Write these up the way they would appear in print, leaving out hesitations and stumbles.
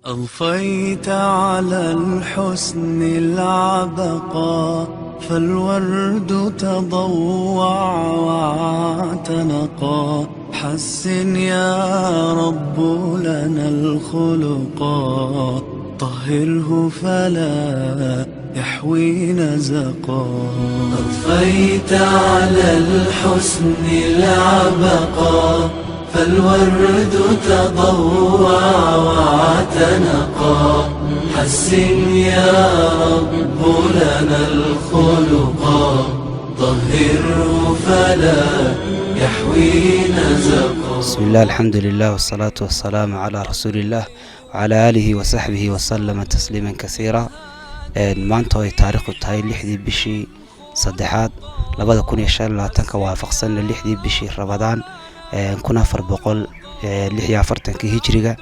أضفيت على الحسن العبقى فالورد تضوع واعتنقا حسن يا رب لنا الخلقا طهره فلا يحوي نزقا أضفيت على الحسن العبقا فالورد تضوع واعتنقا حسن يا رب لنا الخلقا طهره فلا يحوي نزقا. بسم الله الحمد لله والصلاة والسلام على رسول الله وعلى آله وصحبه وسلم تسليما كثيرا. maanta ay taariikhdu tahay 6dii bishii saddexaad 2025 waafaqsan 6dii bishii Ramadaan 1446 hijriga.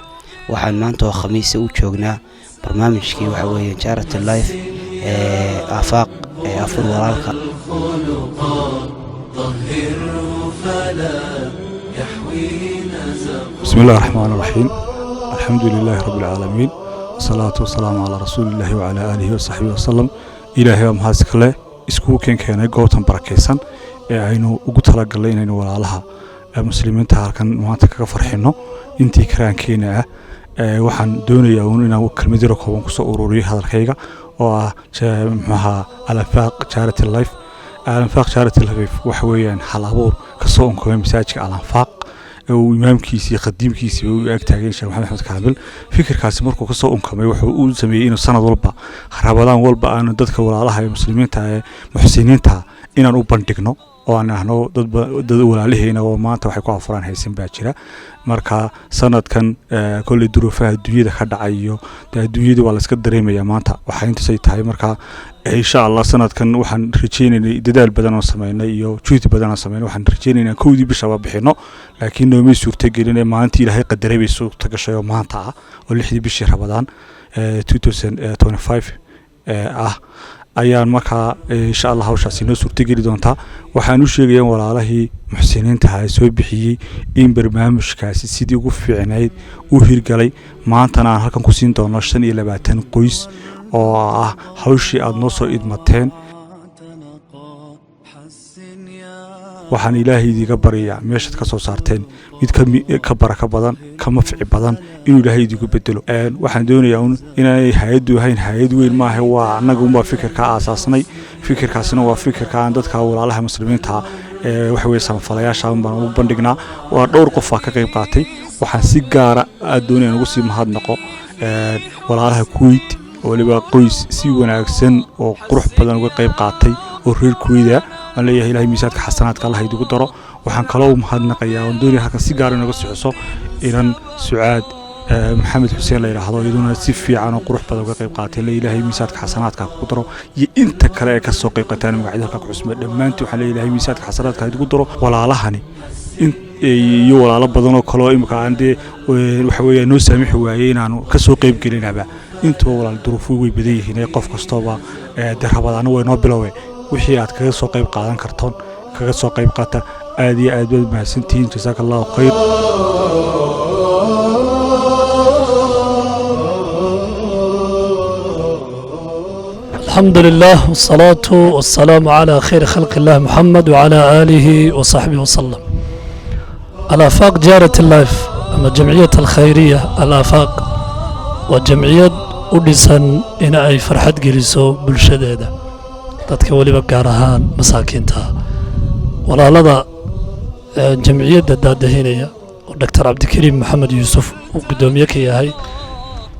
waxaan maanta oo khamiis u joognaa barnaamijkii waxa weeye Charity Life afaaq afur walaalka. بسم الله الرحمن الرحيم الحمد لله رب العالمين والصلاة والسلام على رسول الله وعلى آله وصحبه وسلم. إلهي ومحاسك الله isku keenay goobtan barakeysan ee aynu ugu talagalay inaynu walaalaha muslimiinta halkan maanta kaga farxino intii karaankeena ah. waxaan doonayaa inaan kelmad yar kooban ku soo ururiyo hadalkayga oo ah Al-Anfaq Charity Life. Al-Anfaq Charity Life waxa weeyaan hal abuur ka soo onkoobay masaajidka Al-Anfaq oo imaamkiisa qadiimkiisa uu ag taagay Sheekh Maxamed Kaamil. fikirkaasi markuu ka soo onkoobay wuxuu uu sameeyay inuu sanad walba Ramadaan walba aan dadka walaalaha muslimiinta ee muxsiniinta inaan u bandhigno oo aan ahno dad walaalihiina oo maanta waxay ku afuraan haysan baa jira. marka sanadkan kulli duruufaha dunyada ka dhacayo dunyada waa la iska dareemayaa maanta waxa intaasay tahay. marka insha Allah sanadkan waxaan rajeynaynaa dadaal badan oo sameeynay iyo juhdi badan oo sameeynay. waxaan rajeynaynaa koodii bisha waa bixino laakiin noomay suurtagelin maalintii Ilaahay qadaray bay soo tagashay maanta ah oo 6dii bishii Ramadaan 2025 ah ayaan markaa insha Allah hawshaasi noo suurtageli doontaa. waxaan u sheegayaa walaalahii muxsiniinta ah soo bixiyay in barnaamijkaasi sidii ugu fiicnayd uu hirgalay. maanta aan halkan ku siin doono 25 qoys oo ah hawshii aad noo soo idmateen. waxaan Ilaahay idiga bariyaa meeshaad ka soo saarteen mid ka baraka badan ka mafci badan inuu Ilaahay idigu bedelo. waxaan doonayaa inay hay'adu ahayn hay'ad weyn ma aha, waa anagu uma fikirka aasaasnay. fikirkaasina waa fikirka aan dadka walaalaha muslimiinta waxa weeye sanfalayaasha baan u bandhignaa. waa dhowr qof ka qayb qaatay. waxaan si gaar ah doonayaa ugu sii mahadnaqo walaalaha Kuwait oo waliba qoys si wanaagsan oo qurux badan uga qayb qaatay oo reer Kuwait aan leeyahay Ilaahay miisaadka xasanaadka Allah idigu daro. waxaan kala u mahadnaqayaa oo doonaya halkan si gaar ah inaga socodso Iran Sucaad Maxamed Xuseen la yiraahdo iyaduna si fiican oo qurux badan uga qayb qaatay. Ilaahay miisaadka xasanaadka ku daro iyo inta kale ee ka soo qayb qaataan magacyada ka cusub dhamaantii waxaan leeyahay miisaadka xasanaadka idigu daro. walaalahani iyo walaalo badan oo kale oo imka aan waxa weeye noo saamixi waayay inaanu ka soo qayb gelinaba inta walaal duruufo way badan yihiin qof kastaba Ramadaan way noo biloway. wixii aad kaga soo qayb qaadan kartaan kaga soo qayb qaata aad iyo aad baad mahadsantihiin. Jazakallahu khayr. الحمد لله والصلاة والسلام على خير خلق الله محمد وعلى آله وصحبه وسلم. الآفاق جارة اللايف أما جمعية الخيرية الآفاق وجمعية وديسان إن أي فرحة جلسوا بالشديدة dadka waliba gaar ahaan masaakiinta walaalada jamciyadda daadahinaya oo Dr. Abdikariim Maxamed Yuusuf uu gudoomiye ka yahay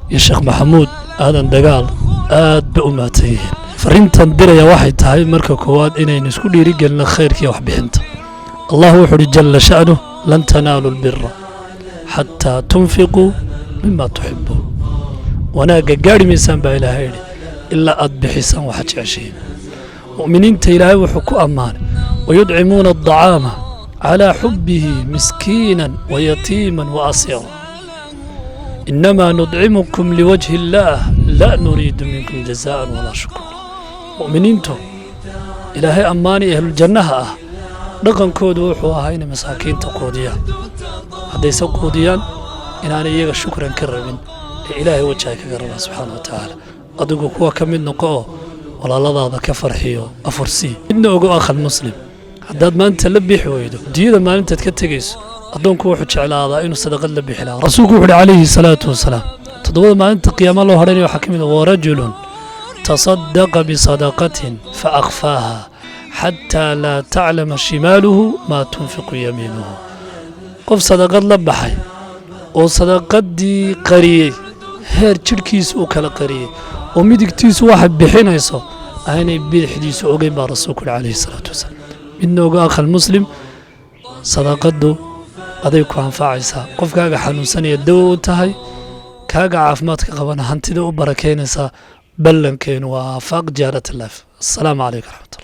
iyo Sheekh Maxamuud aadan dagaal aad ba u maatay. fariintan diraya waxay tahay marka koowaad inaynu isku dhiirigelino khayrkiisa wax bixinta. Allah wuxuu jalla sha'nu lan tanaalu albirra hatta tunfiqu mimma tuhibbu. wanaaga gaari miisaan baa Ilaahay illa aad bixisan waxa jeceshiin. مؤمنين تيلاهي وحكو أمان ويدعمون الطعام على حبه مسكينا ويتيما وأسيرا إنما ندعمكم لوجه الله لا نريد منكم جزاء ولا شكورا. مؤمنين تو إلهي أماني أهل الجنة رقم كود وحوها هين مساكين تقوديا هذا يسوق قوديا إن أنا يجا شكرا كرمين إلهي وجهك ربنا سبحانه وتعالى أدوك كوا كمين نقو ولا لضا كفر حيو أفرسي إنه أقو أخ المسلم حداد ما أنت لبي حويدو ديدا ما أنت تكتجيس أدون كوا حج على هذا إنه صدق لبي حلا رسولك عليه الصلاة والسلام تضوى ما أنت قيام الله هرني وحكمه ورجل تصدق بصدقة فأخفاها حتى لا تعلم شماله ما تنفق يمينه قف صدقة لبحي وصدقة دي قريه هير جركيس وكلا قريه ومدكتيس واحد بحين يصو أنا بحديث أوجين برسولك عليه الصلاة والسلام إنه أخ المسلم صدقة دو أديك أنفعيسا قف كاجا حنوسني الدو تهي كاجا عافماتك قبنا هنتدو بركينسا بلن كين وفاق جارة الله السلام عليكم ورحمة الله